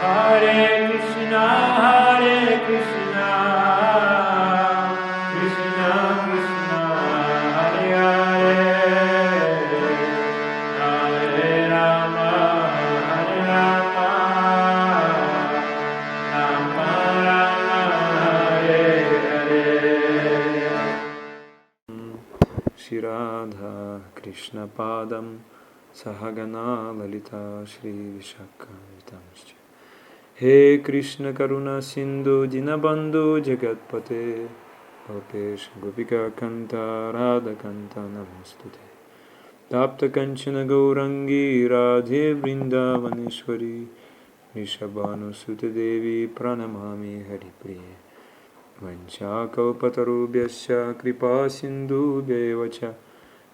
Hare Krishna, Krishna Krishna, Hare Hare, Hare Rama, Rama Rama, Hare Hare. Shri Radha Krishna Padam Sahagana Lalita Shri Vishakhavitamscha. He Krishna Karuna Sindhu Dinabandhu Jagatpate Gopesh Gopika Kanta Radha Kanta Namostute Tapta Kanchana Gaurangi Radhe Vrindavaneshwari Nishabhanu Sute Devi Pranamami Haripriye Vanchakalpatarubhyasya Kripa Sindhu Devacha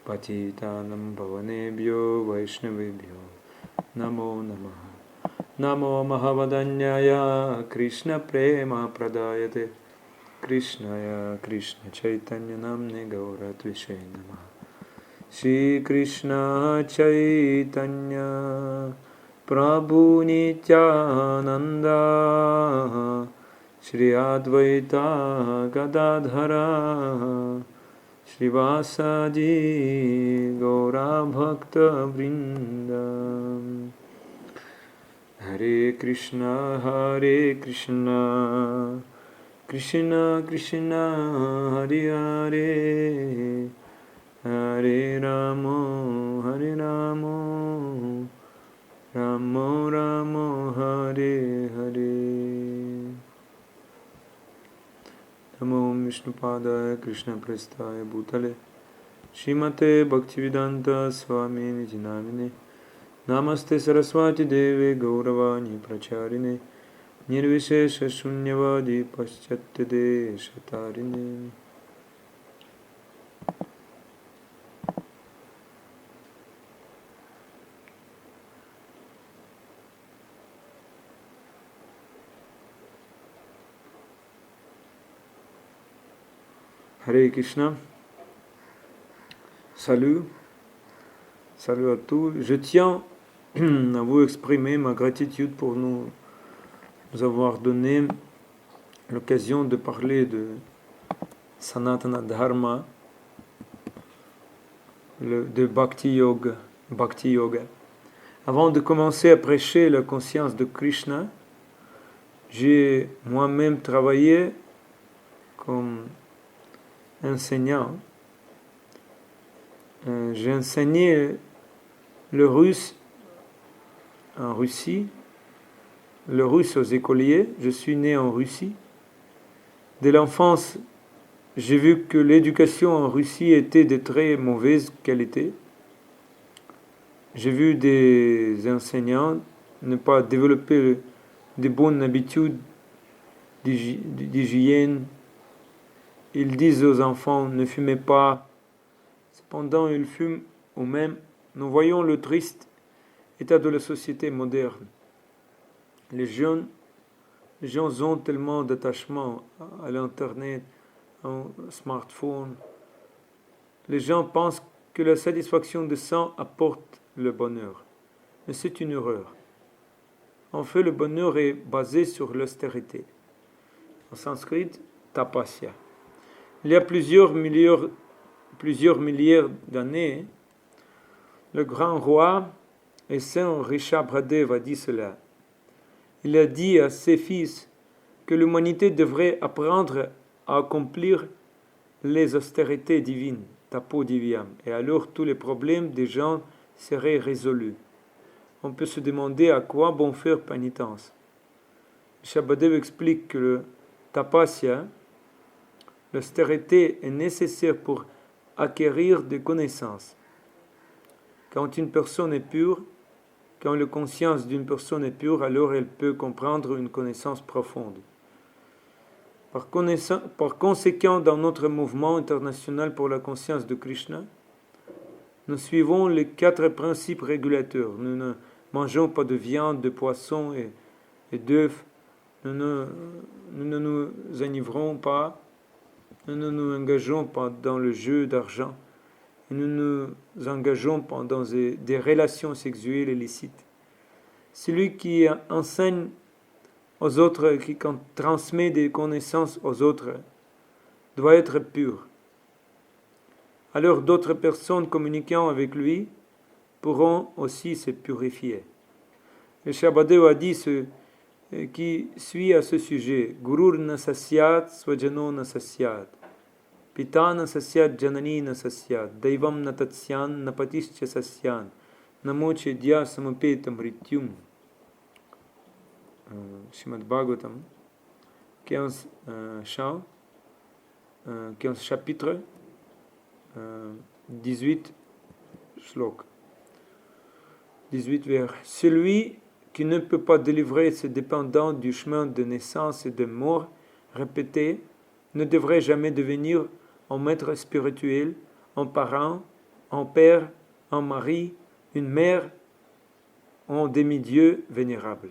Patitanam Pavanebhyo Vaishnavebhyo Namo Namaha Namo Mahavadanyaya Krishna Prema Pradayate Krishnaya Krishna Chaitanya Namne Gauratvishe Namaha Shri Krishna Chaitanya Prabhu Nityananda Shri Advaita Gadadhara Srivasadi Gaura Bhakta Vrinda Hare Krishna Krishna Krishna Hare Hare Hare Ramo Ramo Ramo Hare Hare Namo Vishnupadaya Krishna Prestaya Bhutale Shrimate Bhaktivedanta Swami Niti Namine Namaste Saraswati Deve Gauravani Pracharine Nirvishesha Shunyavadi Paschatya Deshatarine. Hare Krishna. Salut à tous. Je tiens à vous exprimer ma gratitude pour nous avoir donné l'occasion de parler de Sanatana Dharma, de Bhakti Yoga. Avant de commencer à prêcher la conscience de Krishna, j'ai moi-même travaillé comme enseignant. J'ai enseigné le russe en Russie, le russe aux écoliers. Je suis né en Russie. Dès l'enfance, j'ai vu que l'éducation en Russie était de très mauvaise qualité. J'ai vu des enseignants ne pas développer de bonnes habitudes d'hygiène. Ils disent aux enfants, ne fumez pas. Cependant, ils fument eux-mêmes. Nous voyons le triste état de la société moderne. Les gens ont tellement d'attachement à l'Internet, au smartphone. Les gens pensent que la satisfaction de soi apporte le bonheur. Mais c'est une erreur. En fait, le bonheur est basé sur l'austérité. En sanskrit, tapasya. Il y a plusieurs milliers d'années, le grand roi et saint Rishabhadev a dit cela. Il a dit à ses fils que l'humanité devrait apprendre à accomplir les austérités divines, tapo divyam, et alors tous les problèmes des gens seraient résolus. On peut se demander à quoi bon faire pénitence. Rishabhadev explique que le tapasya, l'austérité, est nécessaire pour acquérir des connaissances. Quand une personne est pure, quand la conscience d'une personne est pure, alors elle peut comprendre une connaissance profonde. Par conséquent, dans notre mouvement international pour la conscience de Krishna, nous suivons les 4 principes régulateurs. Nous ne mangeons pas de viande, de poisson et d'œufs. Nous ne nous enivrons pas. Nous ne nous engageons pas dans le jeu d'argent. Nous nous engageons pas dans des relations sexuelles illicites. Celui qui enseigne aux autres, qui transmet des connaissances aux autres, doit être pur. Alors d'autres personnes communiquant avec lui pourront aussi se purifier. Le Shabbadev a dit ce qui suit à ce sujet: Gurur na sasyat, swajano na sasyat, Pita na sasyat, janani na sasyat, Daivam na tatsyan, na patischa sasyan, Namo chedya samapeta mrityum. Srimad Bhagavatam, 15 chants, 15 chapitres, 18 shlok. 18 vers. Celui qui ne peut pas délivrer ses dépendants du chemin de naissance et de mort répété ne devrait jamais devenir un maître spirituel, un parent, un père, un mari, une mère, un demi-dieu vénérable.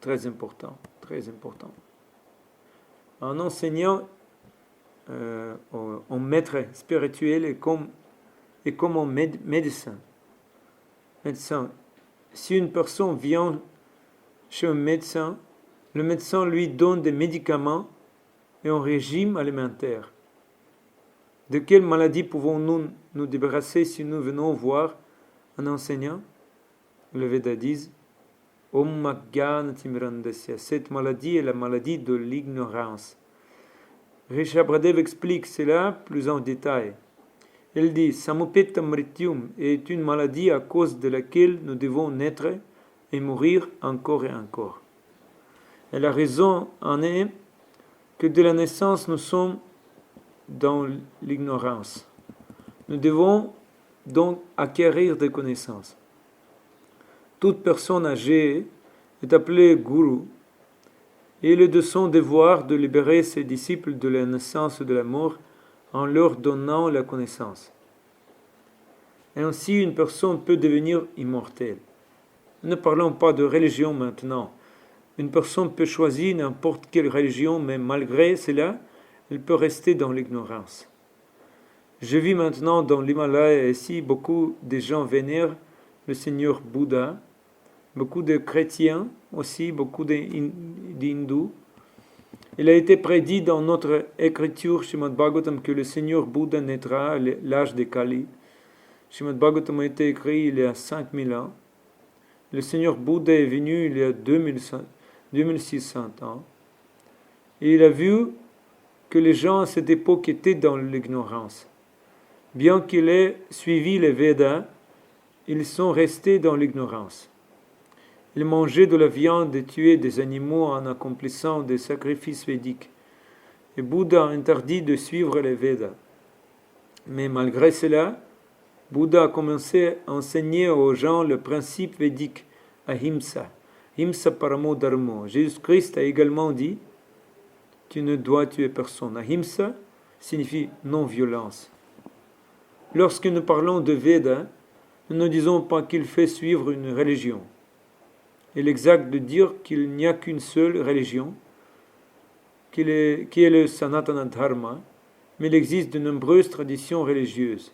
Très important, très important. Un enseignant, un maître spirituel est comme un médecin. Si une personne vient chez un médecin, le médecin lui donne des médicaments et un régime alimentaire. De quelle maladie pouvons-nous nous débarrasser si nous venons voir un enseignant? Le Veda dit: Om Magyan Timrandasya. Cette maladie est la maladie de l'ignorance. Rishabhradev explique cela plus en détail. Il dit: Samupeta Mrityum est une maladie à cause de laquelle nous devons naître et mourir encore et encore. Et la raison en est que de la naissance nous sommes dans l'ignorance. Nous devons donc acquérir des connaissances. Toute personne âgée est appelée Guru, et il est de son devoir de libérer ses disciples de la naissance et de la mort en leur donnant la connaissance. Et ainsi, une personne peut devenir immortelle. Ne parlons pas de religion maintenant. Une personne peut choisir n'importe quelle religion, mais malgré cela, elle peut rester dans l'ignorance. Je vis maintenant dans l'Himalaya, et ici beaucoup de gens vénèrent le Seigneur Bouddha, beaucoup de chrétiens aussi, beaucoup d'hindous. Il a été prédit dans notre écriture Srimad Bhagavatam que le Seigneur Bouddha naîtra à l'âge de Kali. Srimad Bhagavatam a été écrit il y a 5000 ans. Le Seigneur Bouddha est venu il y a 2600 ans. Et il a vu que les gens à cette époque étaient dans l'ignorance. Bien qu'il ait suivi les Védas, ils sont restés dans l'ignorance. Ils mangeaient de la viande et tuaient des animaux en accomplissant des sacrifices védiques. Et Bouddha a interdit de suivre les Védas. Mais malgré cela, Bouddha a commencé à enseigner aux gens le principe védique, ahimsa, himsa paramo dharmo. Jésus-Christ a également dit: tu ne dois tuer personne. Ahimsa signifie non-violence. Lorsque nous parlons de Védas, nous ne disons pas qu'il fait suivre une religion. Il est exact de dire qu'il n'y a qu'une seule religion, qui est le Sanatana Dharma, mais il existe de nombreuses traditions religieuses.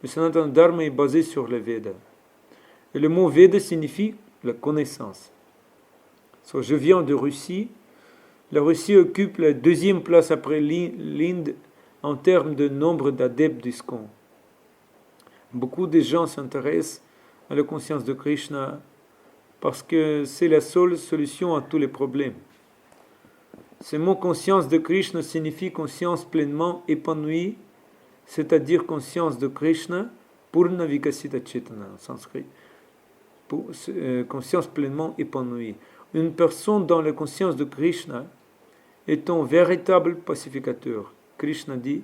Le Sanatana Dharma est basé sur le Veda. Et le mot Veda signifie la connaissance. Je viens de Russie. La Russie occupe la deuxième place après l'Inde en termes de nombre d'adeptes d'ISKCON. Beaucoup de gens s'intéressent à la conscience de Krishna parce que c'est la seule solution à tous les problèmes. Ce mot conscience de Krishna signifie conscience pleinement épanouie, c'est-à-dire conscience de Krishna, Purna Vikasita Chetana en sanskrit. Conscience pleinement épanouie. Une personne dans la conscience de Krishna est un véritable pacificateur. Krishna dit: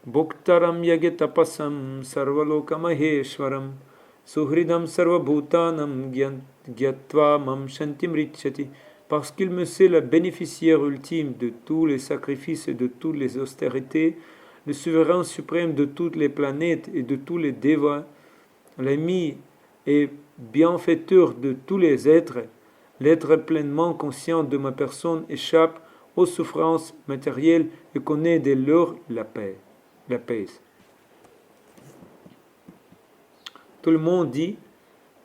Bhoktaram yagetapasam sarvalokamaheshwaram suhridam sarvabhutanam gyatva mam shantim richati. Parce qu'il me sait la bénéficiaire ultime de tous les sacrifices et de toutes les austérités, le souverain suprême de toutes les planètes et de tous les devas, l'ami et bienfaiteur de tous les êtres, l'être pleinement conscient de ma personne échappe aux souffrances matérielles et connaît dès lors la paix. Tout le monde dit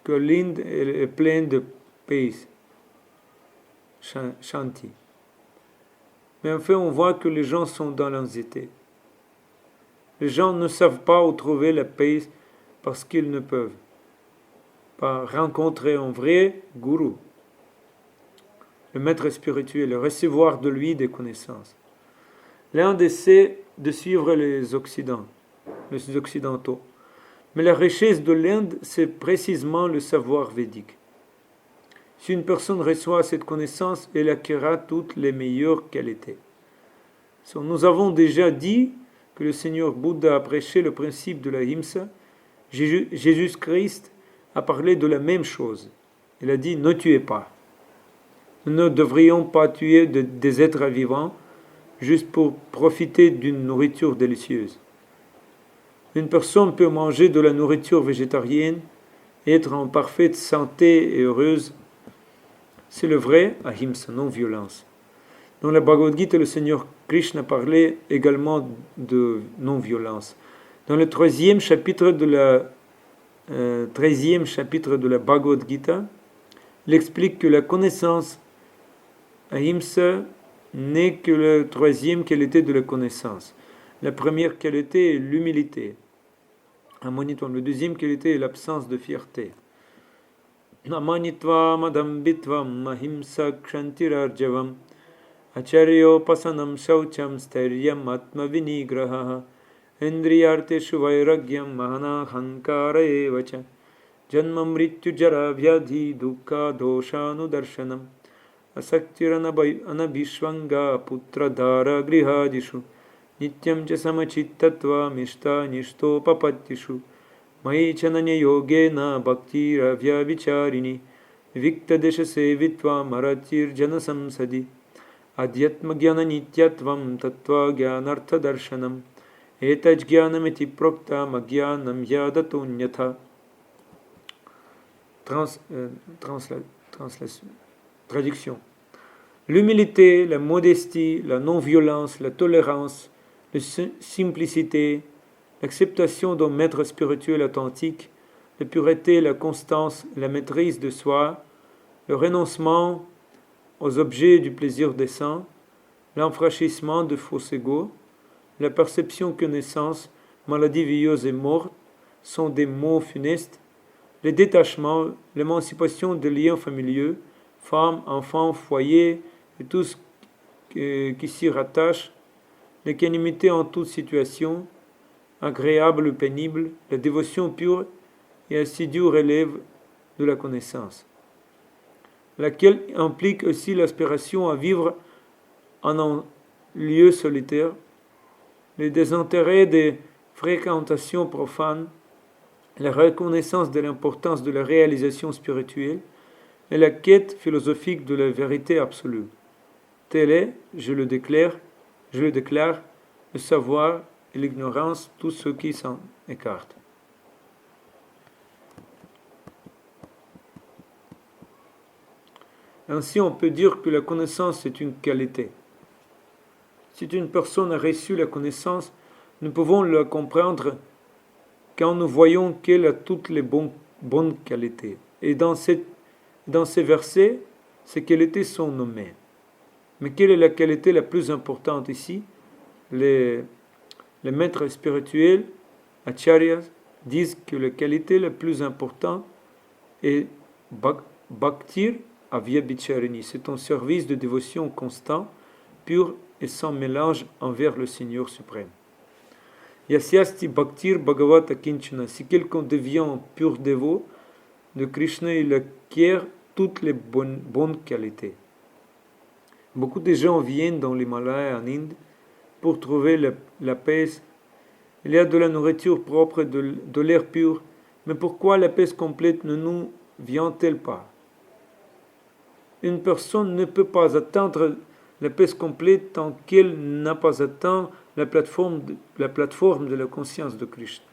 que l'Inde est pleine de paix. shanti. Mais enfin, on voit que les gens sont dans l'anxiété. Les gens ne savent pas où trouver la paix parce qu'ils ne peuvent pas rencontrer un vrai gourou, le maître spirituel, et recevoir de lui des connaissances. L'Inde essaie de suivre les Occidentaux. Mais la richesse de l'Inde, c'est précisément le savoir védique. Si une personne reçoit cette connaissance, elle acquérera toutes les meilleures qualités. Nous avons déjà dit que le Seigneur Bouddha a prêché le principe de la himsa. Jésus-Christ a parlé de la même chose. Il a dit « ne tuez pas ». Nous ne devrions pas tuer des êtres vivants juste pour profiter d'une nourriture délicieuse. Une personne peut manger de la nourriture végétarienne et être en parfaite santé et heureuse. C'est le vrai ahimsa, non-violence. Dans la Bhagavad Gita, le Seigneur Krishna parlait également de non-violence. Dans le 13e chapitre de la Bhagavad Gita, il explique que la connaissance ahimsa n'est que la troisième qualité de la connaissance. La première qualité est l'humilité. La deuxième qualité est l'absence de fierté. Namanitva madambitvam ahimsa kshantirarjavam acharyopasanam shaucham stairyam atmavinigraha indriyarteshu vairagyam mahana hankara evacha janma mrityu jara vyadhi dukkha doshanudarshanam asaktiranabhishvanga putradhara grihadishu nityam cha samachittattva mishta nishtopapattishu Mai chananya yogena bhakti ravya vicharini vikta desha sevitva maratir janasamsadi adhyatma gyana nityatvam tattva gyanartha darshanam etaj gyanamiti prokta magyanam yadatunyatha. Traduction. L'humilité, la modestie, la non-violence, la tolérance, la simplicité, l'acceptation d'un maître spirituel authentique, la pureté, la constance, la maîtrise de soi, le renoncement aux objets du plaisir des sens, l'enfranchissement de faux égaux, la perception que naissance, maladie vieilleuse et mort sont des maux funestes, le détachement, l'émancipation des liens familiaux, femmes, enfants, foyer et tout ce qui s'y rattache, l'équanimité en toute situation, agréable ou pénible, la dévotion pure et assidue relève de la connaissance, laquelle implique aussi l'aspiration à vivre en un lieu solitaire, le désintérêt des fréquentations profanes, la reconnaissance de l'importance de la réalisation spirituelle et la quête philosophique de la vérité absolue. Tel est, je le déclare, le savoir et l'ignorance, tous ceux qui s'en écartent. Ainsi, on peut dire que la connaissance est une qualité. Si une personne a reçu la connaissance, nous pouvons la comprendre quand nous voyons qu'elle a toutes les bonnes qualités. Et dans ces versets, ces qualités sont nommées. Mais quelle est la qualité la plus importante ici? Les maîtres spirituels, acharyas, disent que la qualité la plus importante est bhaktir avyabhicharini. C'est un service de dévotion constant, pur et sans mélange envers le Seigneur suprême. Yasyasti bhaktir bhagavata kinchana. Si quelqu'un devient pur dévot de Krishna, il acquiert toutes les bonnes qualités. Beaucoup de gens viennent dans l'Himalaya en Inde pour trouver la paix. Il y a de la nourriture propre, de l'air pur. Mais pourquoi la paix complète ne nous vient-elle pas? Une personne ne peut pas atteindre la paix complète tant qu'elle n'a pas atteint la plateforme de la conscience de Krishna.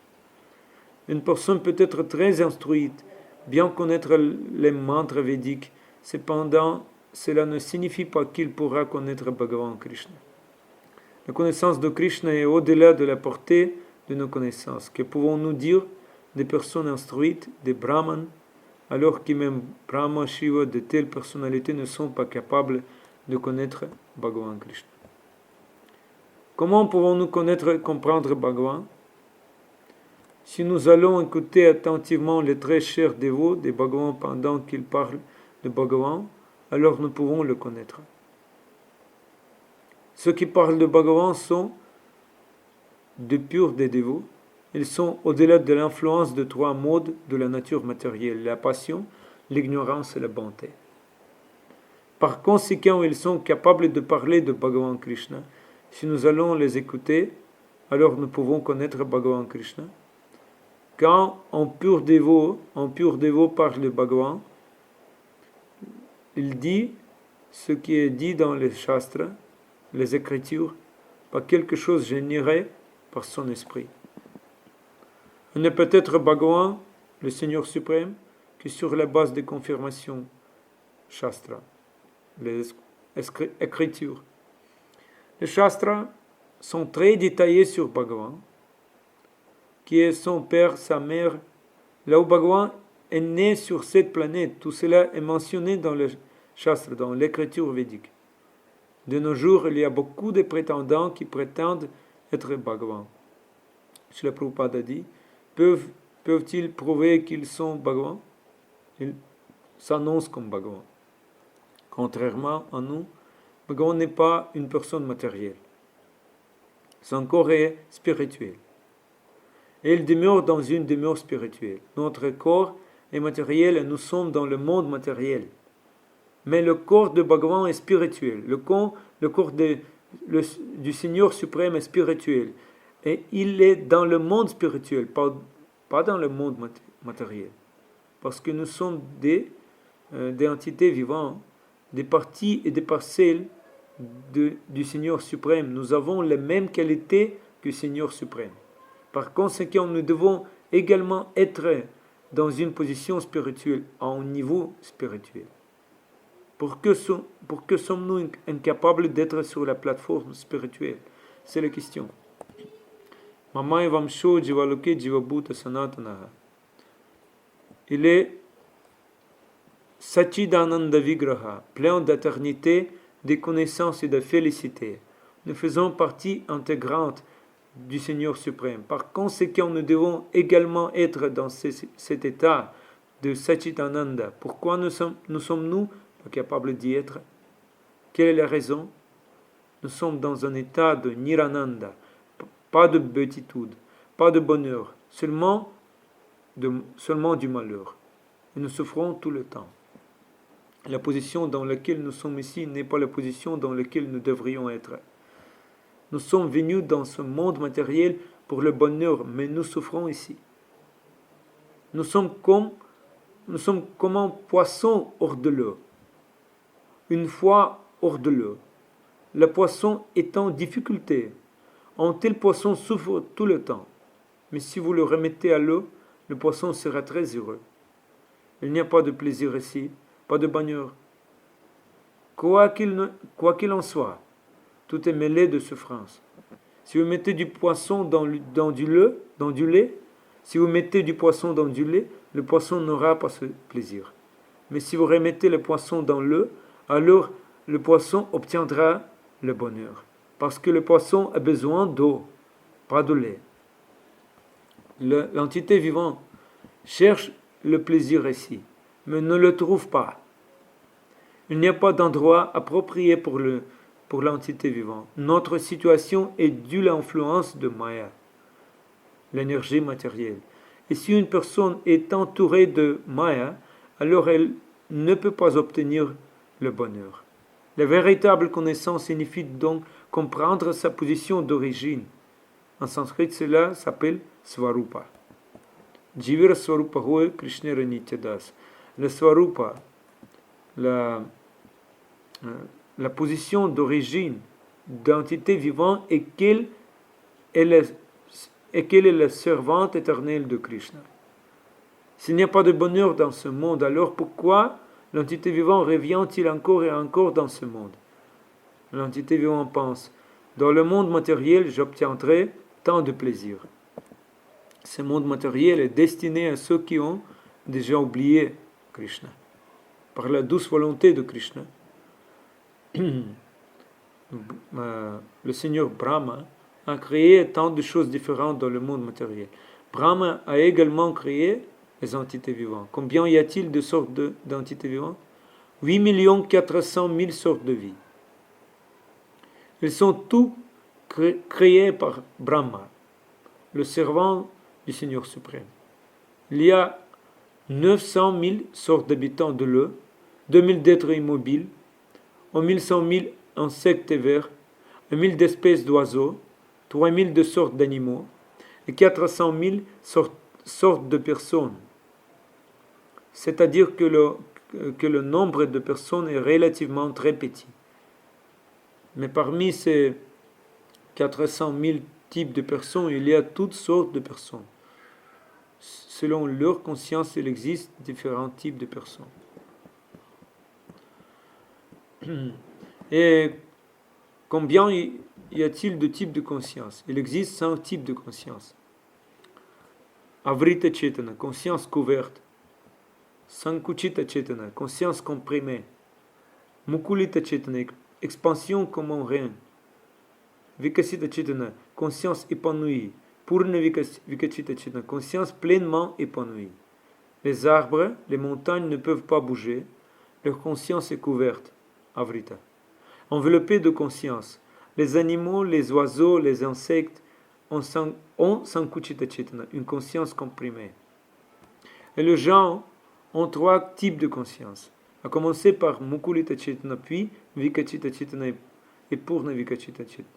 Une personne peut être très instruite, bien connaître les mantras védiques, cependant, cela ne signifie pas qu'il pourra connaître Bhagavan Krishna. La connaissance de Krishna est au-delà de la portée de nos connaissances. Que pouvons-nous dire des personnes instruites, des brahmanes, alors que même Brahma, Shiva, de telles personnalités ne sont pas capables de connaître Bhagavan Krishna. Comment pouvons-nous connaître et comprendre Bhagavan? Si nous allons écouter attentivement les très chers dévots de Bhagavan pendant qu'ils parlent de Bhagavan, alors nous pouvons le connaître. Ceux qui parlent de Bhagavan sont de purs des dévots. Ils sont au-delà de l'influence de trois modes de la nature matérielle, la passion, l'ignorance et la bonté. Par conséquent, ils sont capables de parler de Bhagavan Krishna. Si nous allons les écouter, alors nous pouvons connaître Bhagavan Krishna. Quand un pur dévot parle de Bhagavan, il dit ce qui est dit dans les shastras, les écritures, pas quelque chose généré par son esprit. Il ne peut être Bhagavan, le Seigneur suprême, que sur la base des confirmations shastras, les écritures. Les shastras sont très détaillés sur Bhagavan, qui est son père, sa mère. Là où Bhagavan est né sur cette planète, tout cela est mentionné dans le shastra, dans l'écriture védique. De nos jours, il y a beaucoup de prétendants qui prétendent être Bhagavan. Srila Prabhupada a dit, peuvent-ils prouver qu'ils sont Bhagavan? Ils s'annoncent comme Bhagavan. Contrairement à nous, Bhagavan n'est pas une personne matérielle. Son corps est spirituel. Et il demeure dans une demeure spirituelle. Notre corps est matériel et nous sommes dans le monde matériel. Mais le corps de Bhagavan est spirituel. Le corps du Seigneur suprême est spirituel. Et il est dans le monde spirituel, pas dans le monde matériel. Parce que nous sommes des entités vivantes, des parties et des parcelles du Seigneur suprême. Nous avons les mêmes qualités que le Seigneur suprême. Par conséquent, nous devons également être dans une position spirituelle, à un niveau spirituel. Pour que sommes-nous incapables d'être sur la plateforme spirituelle? C'est la question. Mama evamsho jivaloke jivabhuta sanatanaha. Il est Sachidananda Vigraha, plein d'éternité, de connaissances et de félicité. Nous faisons partie intégrante du Seigneur suprême. Par conséquent, nous devons également être dans cet état de Sachidananda. Pourquoi nous sommes-nous pas capables d'y être? Quelle est la raison? Nous sommes dans un état de Nirananda, pas de béatitude, pas de bonheur, seulement du malheur. Et nous souffrons tout le temps. La position dans laquelle nous sommes ici n'est pas la position dans laquelle nous devrions être. Nous sommes venus dans ce monde matériel pour le bonheur, mais nous souffrons ici. Nous sommes comme un poisson hors de l'eau. Une fois hors de l'eau, le poisson est en difficulté. Un tel poisson souffre tout le temps. Mais si vous le remettez à l'eau, le poisson sera très heureux. Il n'y a pas de plaisir ici, pas de bonheur. Quoi qu'il en soit, tout est mêlé de souffrance. Si vous mettez du poisson dans du lait, si vous mettez du poisson dans du lait, le poisson n'aura pas ce plaisir. Mais si vous remettez le poisson dans l'eau, alors le poisson obtiendra le bonheur. Parce que le poisson a besoin d'eau, pas de lait. L'entité vivante cherche le plaisir ici, mais ne le trouve pas. Il n'y a pas d'endroit approprié pour l'entité vivante. Notre situation est due à l'influence de Maya, l'énergie matérielle. Et si une personne est entourée de Maya, alors elle ne peut pas obtenir le bonheur. La véritable connaissance signifie donc comprendre sa position d'origine. En sanskrit, cela s'appelle Svarupa. Jivira Svarupa Hoye Krishnera Nityadas. Le Svarupa, la position d'origine d'entité vivante est qu'elle est la servante éternelle de Krishna. S'il n'y a pas de bonheur dans ce monde, alors pourquoi l'entité vivante revient-il encore et encore dans ce monde? L'entité vivante pense, dans le monde matériel, j'obtiendrai tant de plaisir. Ce monde matériel est destiné à ceux qui ont déjà oublié Krishna, par la douce volonté de Krishna. Le Seigneur Brahma a créé tant de choses différentes dans le monde matériel. Brahma a également créé les entités vivantes. Combien y a-t-il de sortes d'entités vivantes? 8 400 000 sortes de vie. Ils sont tous créés par Brahma, le servant du Seigneur suprême. Il y a 900 000 sortes d'habitants de l'eau, 2000 d'êtres immobiles, 1100 000 insectes et vers, 1000 d'espèces d'oiseaux, 3000 de sortes d'animaux et 400 000 sortes de personnes. C'est-à-dire que le nombre de personnes est relativement très petit. Mais parmi ces 400 000 types de personnes, il y a toutes sortes de personnes. Selon leur conscience, il existe différents types de personnes. Et combien y a-t-il de types de conscience? Il existe 5 types de conscience. Avrita Chetana, conscience couverte. Sankuchita Chetana, conscience comprimée. Mukulita Chetana, expansion comme un rein. Vikasita Chetana, conscience épanouie. Purna Vikachita Chetana, conscience pleinement épanouie. Les arbres, les montagnes ne peuvent pas bouger. Leur conscience est couverte. Avrita. Enveloppés de conscience. Les animaux, les oiseaux, les insectes ont Sankuchita Chetana, une conscience comprimée. Et les gens ont 3 types de conscience. À commencer par Mukulita Chetana, puis Vikachita Chetana et Purna Vikachita Chetana.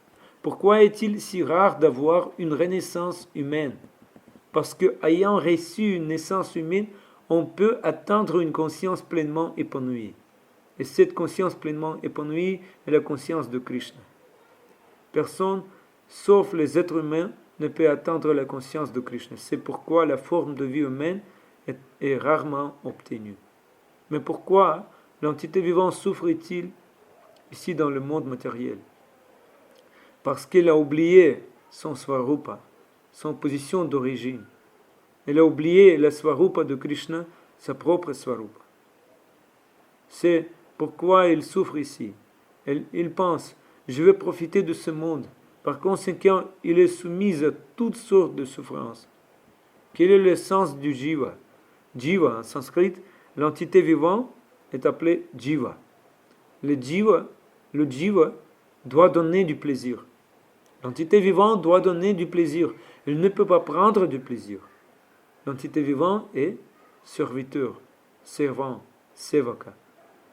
Pourquoi est-il si rare d'avoir une renaissance humaine? Parce que, ayant reçu une naissance humaine, on peut atteindre une conscience pleinement épanouie. Et cette conscience pleinement épanouie est la conscience de Krishna. Personne, sauf les êtres humains, ne peut atteindre la conscience de Krishna. C'est pourquoi la forme de vie humaine est rarement obtenue. Mais pourquoi l'entité vivante souffre-t-il ici dans le monde matériel? Parce qu'elle a oublié son Swarupa, son position d'origine. Elle a oublié la Swarupa de Krishna, sa propre Swarupa. C'est pourquoi il souffre ici. Il pense, je vais profiter de ce monde. Par conséquent, il est soumis à toutes sortes de souffrances. Quel est le sens du jiva? Jiva, en sanskrit, l'entité vivante est appelée jiva. Le jiva doit donner du plaisir. L'entité vivante doit donner du plaisir. Il ne peut pas prendre du plaisir. L'entité vivante est serviteur, servant, sevaka.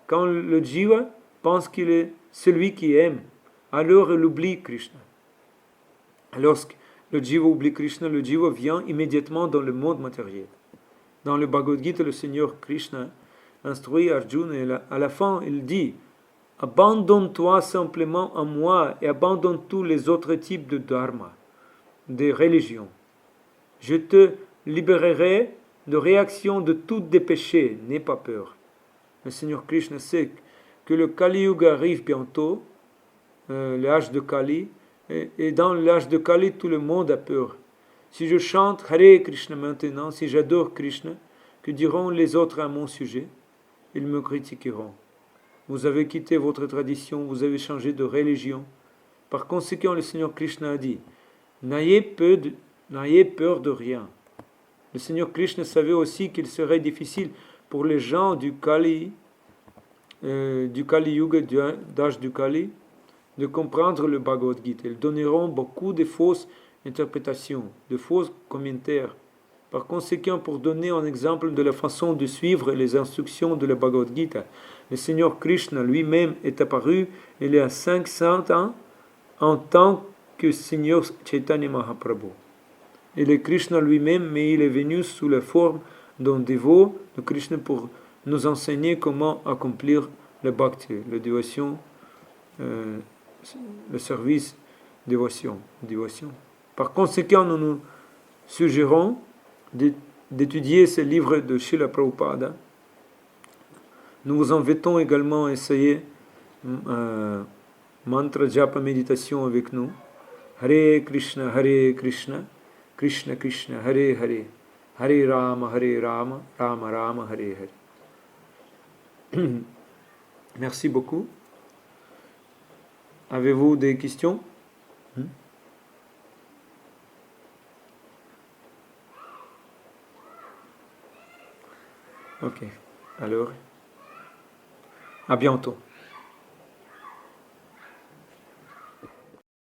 Quand le jiva pense qu'il est celui qui aime, alors il oublie Krishna. Lorsque le jiva oublie Krishna, le jiva vient immédiatement dans le monde matériel. Dans le Bhagavad Gita, le Seigneur Krishna instruit Arjuna et à la fin, il dit « Abandonne-toi simplement à moi et abandonne tous les autres types de dharma, de religions. Je te libérerai de réaction de tous des péchés, n'aie pas peur. » Le Seigneur Krishna sait que le Kali Yuga arrive bientôt, l'âge de Kali, et dans l'âge de Kali, tout le monde a peur. Si je chante Hare Krishna maintenant, si j'adore Krishna, que diront les autres à mon sujet? Ils me critiqueront. Vous avez quitté votre tradition, vous avez changé de religion. Par conséquent, le Seigneur Krishna a dit, n'ayez peur de rien. Le Seigneur Krishna savait aussi qu'il serait difficile pour les gens du Kali Yuga, d'âge du Kali, de comprendre le Bhagavad Gita. Ils donneront beaucoup de fausses interprétations, de faux commentaires. Par conséquent, pour donner un exemple de la façon de suivre les instructions de la Bhagavad Gita, le Seigneur Krishna lui-même est apparu il y a 500 ans en tant que Seigneur Chaitanya Mahaprabhu. Il est Krishna lui-même, mais il est venu sous la forme d'un dévot de Krishna pour nous enseigner comment accomplir le bhakti, la dévotion, le service, dévotion. Par conséquent, nous nous suggérons d'étudier ce livre de Srila Prabhupada. Nous vous invitons également à essayer mantra japa méditation avec nous. Hare Krishna, Krishna Krishna, Hare Hare, Hare Rama, Rama Rama, Hare Hare. Merci beaucoup. Avez-vous des questions? Ok. Alors, à bientôt.